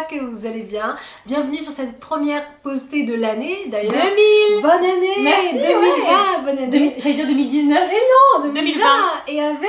que vous allez bien. Bienvenue sur cette première postée de l'année d'ailleurs. 2000. Bonne année. Merci, 2020, ouais. bonne année. J'allais dire 2019. Mais non, 2020. Et avec Hasna.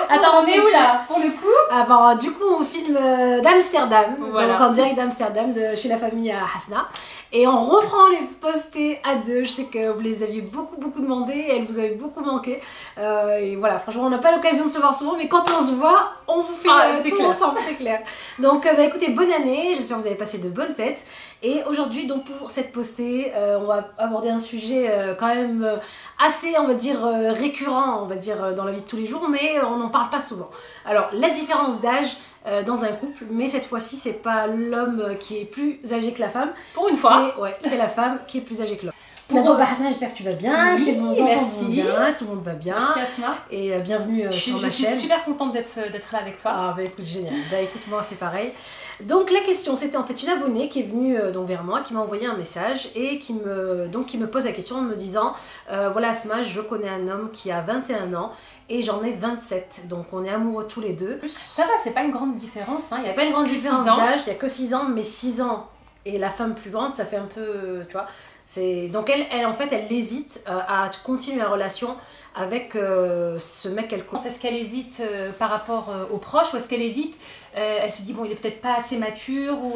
Attends, on est où là pour le coup? Ah bon, du coup on filme d'Amsterdam, voilà. Donc en direct d'Amsterdam, chez la famille Hasna. Et on reprend les postés à deux. Je sais que vous les aviez beaucoup demandé et elles vous avaient beaucoup manqué. Et voilà, franchement, on n'a pas l'occasion de se voir souvent, mais quand on se voit, on vous fait tout clair. Ensemble, c'est clair. Donc, écoutez, bonne année. J'espère que vous avez passé de bonnes fêtes. Et aujourd'hui, donc pour cette postée, on va aborder un sujet quand même assez, on va dire, récurrent, on va dire, dans la vie de tous les jours, mais on n'en parle pas souvent. Alors, la différence d'âge dans un couple, mais cette fois-ci c'est pas l'homme qui est plus âgé que la femme. Pour une fois. Ouais, c'est la femme qui est plus âgée que l'homme. D'abord, Hasna, j'espère que tu vas bien, oui, que tes bons enfants merci. vont bien, tout le monde va bien. Merci Asma. Et bienvenue sur ma chaîne. Je suis super contente d'être là avec toi. Ah bah écoute, génial. Bah écoute, moi c'est pareil. Donc la question, c'était en fait une abonnée qui est venue donc vers moi, qui m'a envoyé un message et qui me pose la question en me disant voilà Asma, je connais un homme qui a 21 ans et j'en ai 27, donc on est amoureux tous les deux. Ça va, c'est pas une grande différence. Hein. C'est pas une grande différence d'âge, il n'y a que 6 ans, mais 6 ans et la femme plus grande, ça fait un peu, tu vois. Donc elle en fait, elle hésite à continuer la relation avec ce mec qu'elle connaît. Est-ce qu'elle hésite par rapport aux proches ou est-ce qu'elle hésite elle se dit bon il est peut-être pas assez mature ou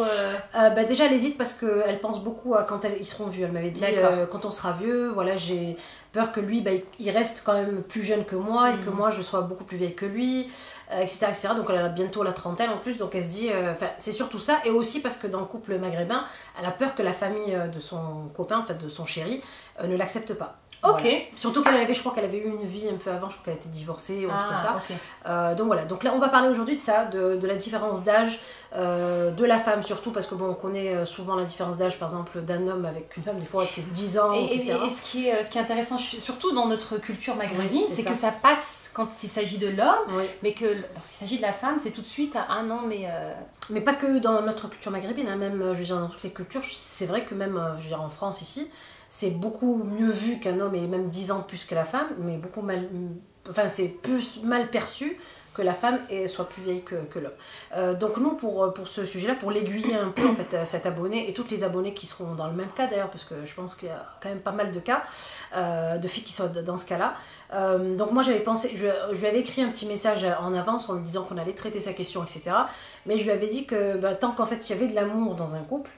bah déjà elle hésite parce qu'elle pense beaucoup à quand ils seront vieux. Elle m'avait dit quand on sera vieux, voilà, j'ai peur que lui il reste quand même plus jeune que moi et que moi je sois beaucoup plus vieille que lui, etc., etc. Donc elle a bientôt la trentaine en plus, donc elle se dit c'est surtout ça, et aussi parce que dans le couple maghrébin elle a peur que la famille de son copain, en fait de son chéri, ne l'accepte pas. Ok. Voilà. Surtout qu'elle avait, je crois qu'elle avait eu une vie un peu avant, je crois qu'elle était divorcée ou un truc comme ça. Okay. Donc voilà, donc là on va parler aujourd'hui de ça, de la différence d'âge de la femme, surtout parce que bon, on connaît souvent la différence d'âge par exemple d'un homme avec une femme, des fois c'est 10 ans, etc. Et ce qui est intéressant, surtout dans notre culture maghrébine, c'est que ça passe quand il s'agit de l'homme, mais que lorsqu'il s'agit de la femme, c'est tout de suite ah non mais... Mais pas que dans notre culture maghrébine, hein, même je veux dire, dans toutes les cultures, c'est vrai que même je veux dire, en France ici, c'est beaucoup mieux vu qu'un homme ait même 10 ans plus que la femme, mais beaucoup mal, enfin c'est plus mal perçu que la femme soit plus vieille que l'homme. Donc nous, pour ce sujet-là, pour l'aiguiller un peu en fait cet abonné et toutes les abonnées qui seront dans le même cas d'ailleurs, parce que je pense qu'il y a quand même pas mal de cas de filles qui sont dans ce cas-là. Donc moi j'avais pensé, je lui avais écrit un petit message en avance en lui disant qu'on allait traiter sa question, etc. Mais je lui avais dit que tant qu'en fait il y avait de l'amour dans un couple,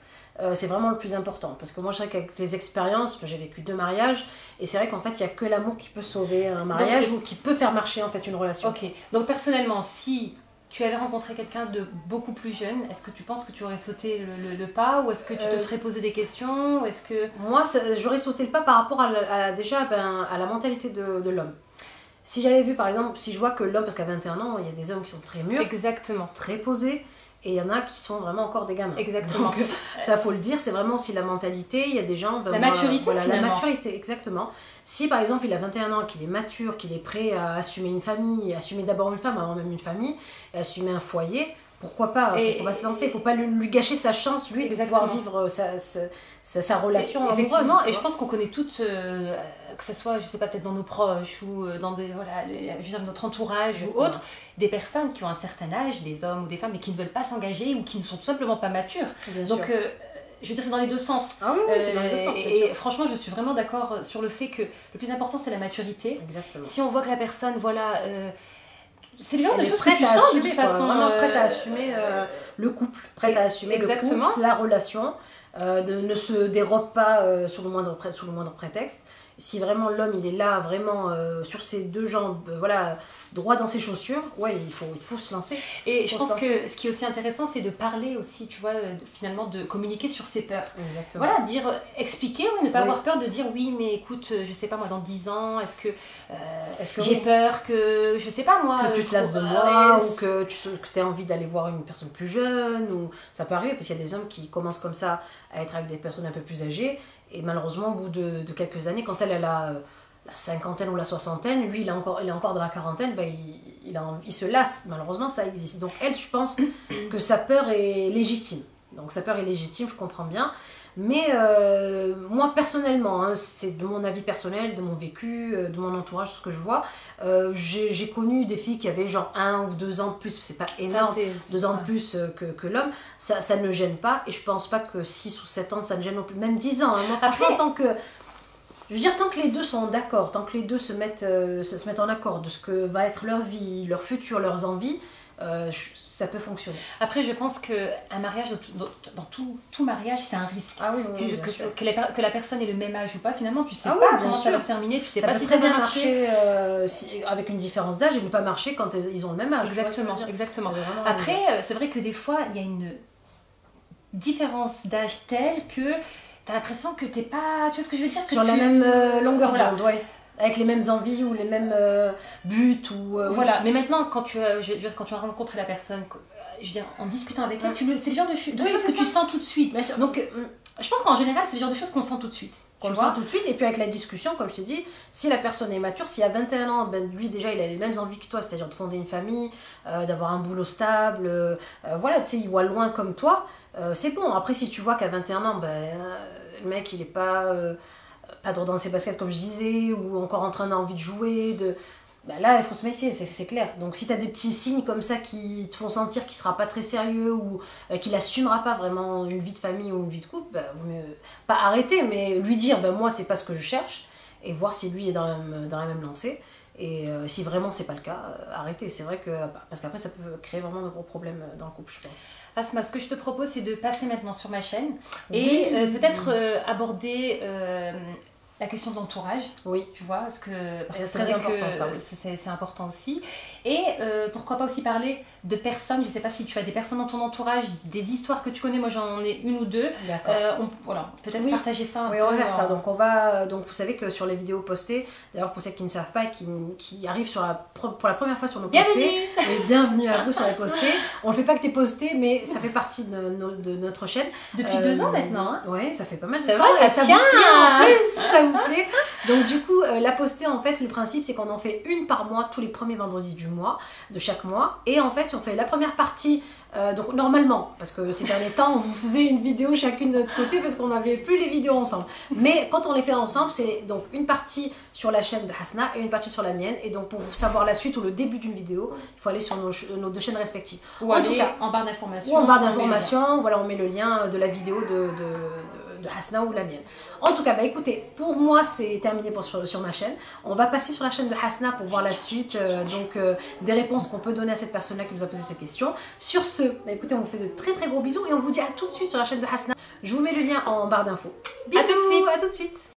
c'est vraiment le plus important, parce que moi je sais qu'avec les expériences, j'ai vécu 2 mariages et c'est vrai qu'en fait il n'y a que l'amour qui peut sauver un mariage ou qui peut faire marcher en fait une relation. Ok, donc personnellement, si tu avais rencontré quelqu'un de beaucoup plus jeune, est-ce que tu penses que tu aurais sauté le pas, ou est-ce que tu te serais posé des questions, ou est-ce que... Moi j'aurais sauté le pas par rapport déjà à la mentalité de l'homme. Si j'avais vu par exemple, si je vois que l'homme, parce qu'à 21 ans il y a des hommes qui sont très mûrs, exactement, très posés, et il y en a qui sont vraiment encore des gamins. Exactement. Donc ça faut le dire, c'est vraiment aussi la mentalité. Il y a des gens... la maturité voilà, finalement. La maturité, exactement. Si par exemple il a 21 ans, qu'il est mature, qu'il est prêt à assumer une famille, assumer d'abord une femme avant même une famille, et assumer un foyer, pourquoi pas, on va se lancer. Il ne faut pas lui gâcher sa chance, lui, de pouvoir vivre sa relation amoureuse. Effectivement, et je pense qu'on connaît toutes, que ce soit, je sais pas, peut-être dans nos proches ou dans notre entourage ou autre, des personnes qui ont un certain âge, des hommes ou des femmes, mais qui ne veulent pas s'engager ou qui ne sont tout simplement pas matures. Donc, je veux dire, c'est dans les deux sens. Ah oui, c'est dans les deux sens, bien sûr. Et franchement, je suis vraiment d'accord sur le fait que le plus important, c'est la maturité. Exactement. Si on voit que la personne, voilà... c'est le genre de choses que tu sens de toute façon. Vraiment prête à assumer le couple, prête à assumer le couple, la relation, ne se dérobe pas sous le moindre prétexte. Si vraiment l'homme il est là vraiment sur ses 2 jambes, voilà, droit dans ses chaussures, ouais, il faut se lancer. Et je pense que ce qui est aussi intéressant, c'est de parler aussi, tu vois, finalement de communiquer sur ses peurs. Exactement. Voilà, expliquer, ne pas avoir peur de dire oui, mais écoute, je sais pas moi, dans 10 ans, est-ce que j'ai peur que, je sais pas moi... Que tu te lasses de moi, ou que tu aies envie d'aller voir une personne plus jeune, ou ça peut arriver, parce qu'il y a des hommes qui commencent comme ça à être avec des personnes un peu plus âgées, et malheureusement, au bout de quelques années, quand elle a la cinquantaine ou la soixantaine, lui il est encore dans la quarantaine, il se lasse, malheureusement ça existe. Donc elle, je pense que sa peur est légitime. Donc sa peur est légitime, je comprends bien. Mais moi personnellement, hein, c'est de mon avis personnel, de mon vécu, de mon entourage, ce que je vois, j'ai connu des filles qui avaient genre 1 ou 2 ans de plus, c'est pas énorme, 2 ans de plus que l'homme, ça ne gêne pas, et je pense pas que 6 ou 7 ans ça ne gêne non plus, même 10 ans, hein. Moi franchement, Après, je veux dire, tant que les deux sont d'accord, tant que les deux se mettent en accord de ce que va être leur vie, leur futur, leurs envies, ça peut fonctionner. Après, je pense qu'un mariage, dans tout mariage, c'est un risque. Ah oui, oui, que la personne ait le même âge ou pas, finalement, tu sais ah pas oui, comment ça va se terminer, tu sais ça pas peut si très ça va bien marcher. avec une différence d'âge et ne pas marcher quand ils ont le même âge. Exactement, exactement. Après, c'est vrai que des fois, il y a une différence d'âge telle que t'as l'impression que t'es pas... Tu vois ce que je veux dire, que sur la même longueur d'onde, voilà. ouais. Avec les mêmes envies ou les mêmes buts ou... Voilà, mais maintenant, quand tu as rencontré la personne, je veux dire, en discutant avec elle, c'est le genre de choses que tu sens tout de suite. Donc, je pense qu'en général, c'est le genre de choses qu'on sent tout de suite. Qu'on le sent tout de suite, et puis avec la discussion, comme je t'ai dit, si la personne est mature, s'il a 21 ans, ben lui déjà il a les mêmes envies que toi, c'est-à-dire de fonder une famille, d'avoir un boulot stable, voilà, tu sais, il voit loin comme toi, c'est bon. Après, si tu vois qu'à 21 ans, le mec il est pas droit dans ses baskets comme je disais, ou encore en train d'envie de jouer, là il faut se méfier, c'est clair. Donc si tu as des petits signes comme ça qui te font sentir qu'il sera pas très sérieux ou qu'il assumera pas vraiment une vie de famille ou une vie de couple, vaut mieux pas arrêter, mais lui dire moi c'est pas ce que je cherche, et voir si lui est dans la même lancée. Et si vraiment c'est pas le cas, arrêtez. C'est vrai que, parce qu'après ça peut créer vraiment de gros problèmes dans le couple, je pense. Asma, ce que je te propose, c'est de passer maintenant sur ma chaîne et peut-être aborder la question de l'entourage. Oui. Tu vois, parce que c'est très important, ça. C'est important aussi. Et pourquoi pas aussi parler de personnes, je sais pas si tu as des personnes dans ton entourage, des histoires que tu connais, moi j'en ai une ou deux. D'accord. Voilà, peut-être partager ça un peu. Oui, on va faire ça. Donc vous savez que sur les vidéos postées, d'ailleurs pour celles qui ne savent pas et qui arrivent pour la première fois sur nos postés, bienvenue à vous sur les postés. On le fait pas que t'es posté, mais ça fait partie de notre chaîne. Depuis 2 ans maintenant. Hein. Oui, ça fait pas mal de temps. Ça tient. Vous plaît en plus, ça vous plaît. Donc du coup, la postée, en fait, le principe c'est qu'on en fait une par mois, tous les premiers vendredis du mois, de chaque mois. Et en fait, on fait la première partie, donc normalement, parce que ces derniers temps, on vous faisait une vidéo chacune de notre côté parce qu'on n'avait plus les vidéos ensemble. Mais quand on les fait ensemble, c'est donc une partie sur la chaîne de Hasna et une partie sur la mienne. Et donc pour savoir la suite ou le début d'une vidéo, il faut aller sur nos 2 chaînes respectives. Ou en tout cas, en barre d'informations. Ou en barre d'informations, voilà, on met le lien de la vidéo de Hasna ou la mienne. En tout cas, écoutez, pour moi c'est terminé sur ma chaîne. On va passer sur la chaîne de Hasna pour voir la suite, des réponses qu'on peut donner à cette personne-là qui nous a posé cette question. Sur ce, écoutez, on vous fait de très très gros bisous et on vous dit à tout de suite sur la chaîne de Hasna. Je vous mets le lien en barre d'infos. Bisous, à tout de suite.